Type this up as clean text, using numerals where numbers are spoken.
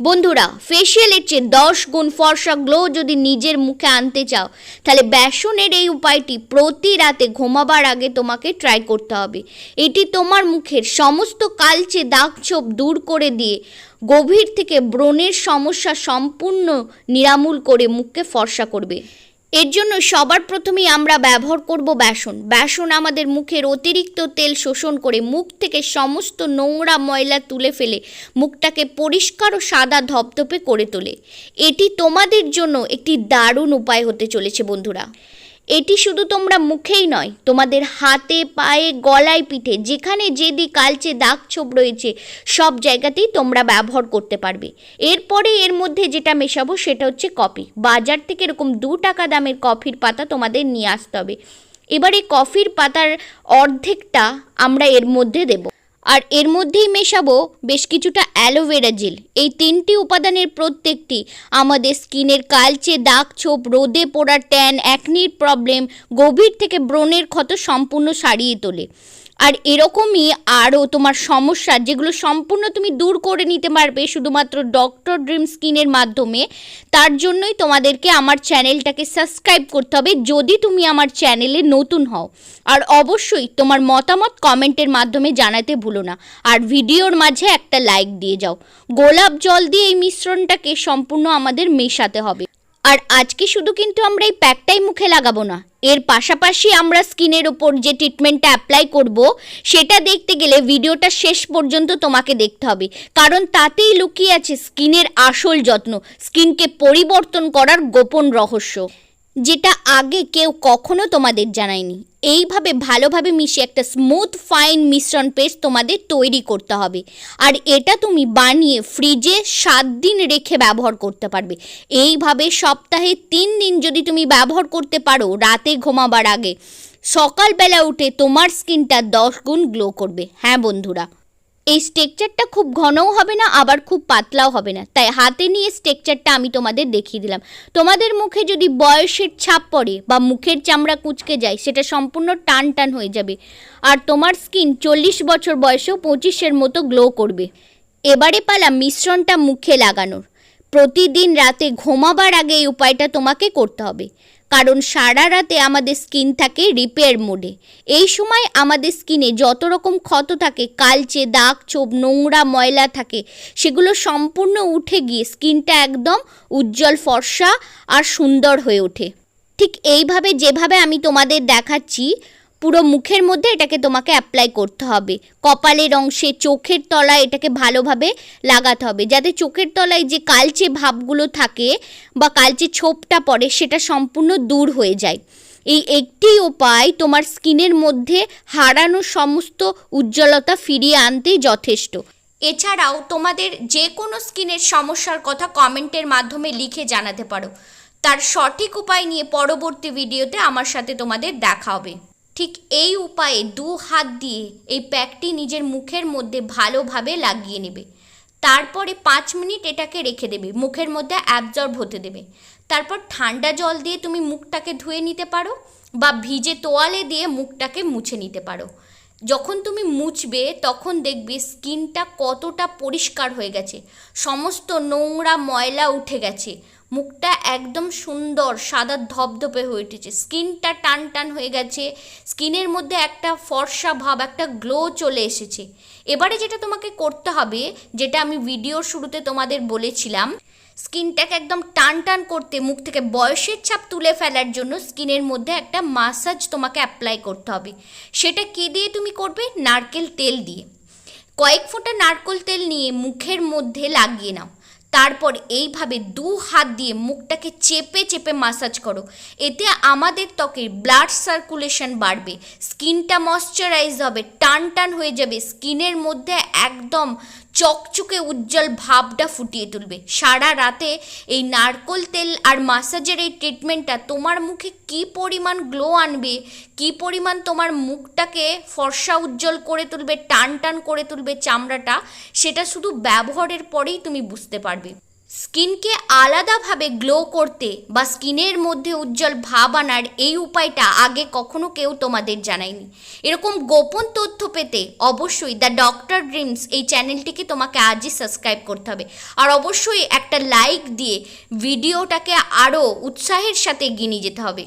বন্ধুরা, ফেসিয়ালের চেয়ে 10 গুণ ফর্সা গ্লো যদি নিজের মুখে আনতে চাও, তাহলে বেসনের এই উপায়টি প্রতি রাতে ঘুমাবার আগে তোমাকে ট্রাই করতে হবে। এটি তোমার মুখের সমস্ত কালচে দাগ ছোপ দূর করে দিয়ে গভীর থেকে ব্রণের সমস্যা সম্পূর্ণ নিরামূল করে মুখকে ফর্সা করবে। এর জন্য সবার প্রথমেই আমরা ব্যবহার করব বেসন। বেসন আমাদের মুখের অতিরিক্ত তেল শোষণ করে মুখ থেকে সমস্ত নোংরা ময়লা তুলে ফেলে মুখটাকে পরিষ্কার ও সাদা ধপধপে করে তোলে। এটি তোমাদের জন্য একটি দারুণ উপায় হতে চলেছে বন্ধুরা। এটি শুধু তোমরা মুখেই নয়, তোমাদের হাতে, পায়ে, গলায়, পিঠে যেখানে যেদি কালচে দাগ ছোপ রয়েছে সব জায়গাতেই তোমরা ব্যবহার করতে পারবে। এরপরে এর মধ্যে যেটা মেশাবো সেটা হচ্ছে কফি। বাজার থেকে এরকম 2 টাকা দামের কফির পাতা তোমাদের নিয়ে আসতে হবে। এবার এই কফির পাতার অর্ধেকটা আমরা এর মধ্যে দেব, আর এর মধ্যেই মেশাবো বেশ কিছুটা অ্যালোভেরা জেল। এই 3টি উপাদানের প্রত্যেকটি আমাদের স্কিনের কালচে দাগ ছোপ, রোদে পোড়া ট্যান, অ্যাকনির প্রবলেম, গভীর থেকে ব্রণের ক্ষত সম্পূর্ণ সারিয়ে তোলে। আর এরকমই আরও তোমার সমস্যা যেগুলো সম্পূর্ণ তুমি দূর করে নিতে পারবে শুধুমাত্র ডক্টর ড্রিম স্কিনের মাধ্যমে। তার জন্যই তোমাদেরকে আমার চ্যানেলটাকে সাবস্ক্রাইব করতে হবে যদি তুমি আমার চ্যানেলে নতুন হও। আর অবশ্যই তোমার মতামত কমেন্টের মাধ্যমে জানাতে ভুলো না, আর ভিডিওর মাঝে একটা লাইক দিয়ে যাও। গোলাপ জল দিয়ে এই মিশ্রণটাকে সম্পূর্ণ আমাদের মেশাতে হবে। আর আজকে শুধু কিন্তু আমরা এই প্যাকটাই মুখে লাগাবো না, এর পাশাপাশি আমরা স্কিনের ওপর যে ট্রিটমেন্টটা অ্যাপ্লাই করব সেটা দেখতে গেলে ভিডিওটা শেষ পর্যন্ত তোমাকে দেখতে হবে, কারণ তাতেই লুকিয়ে আছে স্কিনের আসল যত্ন, স্কিনকে পরিবর্তন করার গোপন রহস্য, যেটা আগে কেউ কখনো তোমাদের জানায়নি। এইভাবে ভালোভাবে মিশিয়ে একটা স্মুথ ফাইন মিশ্রণ পেস্ট তোমাদের তৈরি করতে হবে। আর এটা তুমি বানিয়ে ফ্রিজে 7 দিন রেখে ব্যবহার করতে পারবে। এইভাবে সপ্তাহে 3 দিন যদি তুমি ব্যবহার করতে পারো রাতে ঘুমাবার আগে, সকালবেলা উঠে তোমার স্কিনটা 10 গুণ গ্লো করবে। হ্যাঁ বন্ধুরা, এই স্ট্রাকচারটা খুব ঘনও হবে না, আবার খুব পাতলাও হবে না, তাই হাতে নিয়ে স্ট্রাকচারটা আমি তোমাদের দেখিয়ে দিলাম। তোমাদের মুখে যদি বয়সের ছাপ পড়ে বা মুখের চামড়া কুঁচকে যায়, সেটা সম্পূর্ণ টান টান হয়ে যাবে, আর তোমার স্কিন 40 বছর বয়সেও 25-এর মতো গ্লো করবে। এবারে পালা মিশ্রণটা মুখে লাগানোর। প্রতিদিন রাতে ঘুমাবার আগে এই উপায়টা তোমাকে করতে হবে, কারণ সারা রাতে আমাদের স্কিন থাকে রিপেয়ার মোডে। এই সময় আমাদের স্কিনে যত রকম ক্ষত থাকে, কালচে দাগ ছোপ, নোংরা ময়লা থাকে, সেগুলো সম্পূর্ণ উঠে গিয়ে স্কিনটা একদম উজ্জ্বল ফর্সা আর সুন্দর হয়ে ওঠে। ঠিক এইভাবে যেভাবে আমি তোমাদের দেখাচ্ছি পুরো মুখের মধ্যে এটাকে তোমাকে অ্যাপ্লাই করতে হবে। কপালের অংশে, চোখের তলায় এটাকে ভালোভাবে লাগাতে হবে, যাতে চোখের তলায় যে কালচে ভাবগুলো থাকে বা কালচে ছোপটা পড়ে সেটা সম্পূর্ণ দূর হয়ে যায়। এই একটি উপায় তোমার স্কিনের মধ্যে হারানো সমস্ত উজ্জ্বলতা ফিরিয়ে আনতে যথেষ্ট। এছাড়াও তোমাদের যে কোনো স্কিনের সমস্যার কথা কমেন্টের মাধ্যমে লিখে জানাতে পারো। তার সঠিক উপায় নিয়ে পরবর্তী ভিডিওতে আমার সাথে তোমাদের দেখা হবে। ঠিক এই উপায়ে 2 হাত দিয়ে এই প্যাকটি নিজের মুখের মধ্যে ভালোভাবে লাগিয়ে নেবে। তারপরে 5 মিনিট এটাকে রেখে দেবে, মুখের মধ্যে অ্যাবজর্ব হতে দেবে। তারপর ঠান্ডা জল দিয়ে তুমি মুখটাকে ধুয়ে নিতে পারো, বা ভিজে তোয়ালে দিয়ে মুখটাকে মুছে নিতে পারো। যখন তুমি মুছবে তখন দেখবে স্কিনটা কতটা পরিষ্কার হয়ে গেছে, সমস্ত নোংরা ময়লা উঠে গেছে, মুখটা একদম সুন্দর সাদা ধপধপে হয়ে উঠেছে, স্কিনটা টান টান হয়ে গেছে, স্কিনের মধ্যে একটা ফর্সা ভাব, একটা গ্লো চলে এসেছে। এবারে যেটা তোমাকে করতে হবে, যেটা আমি ভিডিওর শুরুতে তোমাদের বলেছিলাম, স্কিনটাকে একদম টান টান করতে, মুখ থেকে বয়সের ছাপ তুলে ফেলার জন্য স্কিনের মধ্যে একটা মাসাজ তোমাকে অ্যাপ্লাই করতে হবে। সেটা কী দিয়ে তুমি করবে? নারকেল তেল দিয়ে। কয়েক ফোঁটা নারকেল তেল নিয়ে মুখের মধ্যে লাগিয়ে নাও। তারপর এইভাবে 2 হাত দিয়ে মুখটাকে চেপে চেপে মাসাজ করো। এতে আমাদের ত্বকের ব্লাড সার্কুলেশন বাড়বে, স্কিনটা ময়শ্চারাইজ হবে, টান টান হয়ে যাবে, স্কিনের মধ্যে একদম চকচকে উজ্জ্বল ভাবটা ফুটিয়ে তুলবে। সারা রাতে এই নারকেল তেল আর মাসাজের এই ট্রিটমেন্টটা তোমার মুখে কী পরিমাণ গ্লো আনবে, কী পরিমাণ তোমার মুখটাকে ফর্সা উজ্জ্বল করে তুলবে, টান টান করে তুলবে চামড়াটা, সেটা শুধু ব্যবহারের পরেই তুমি বুঝতে পারবে। স্কিনকে আলাদাভাবে গ্লো করতে বা স্কিনের মধ্যে উজ্জ্বল ভাব আনার এই উপায়টা আগে কখনো কেউ তোমাদের জানায়নি। এরকম গোপন তথ্য পেতে অবশ্যই দ্য ডক্টর ড্রিমস এই চ্যানেলটিকে তোমাকে আজই সাবস্ক্রাইব করতে হবে। আর অবশ্যই একটা লাইক দিয়ে ভিডিওটাকে আরও উৎসাহের সাথে এগিয়ে নিয়ে যেতে হবে।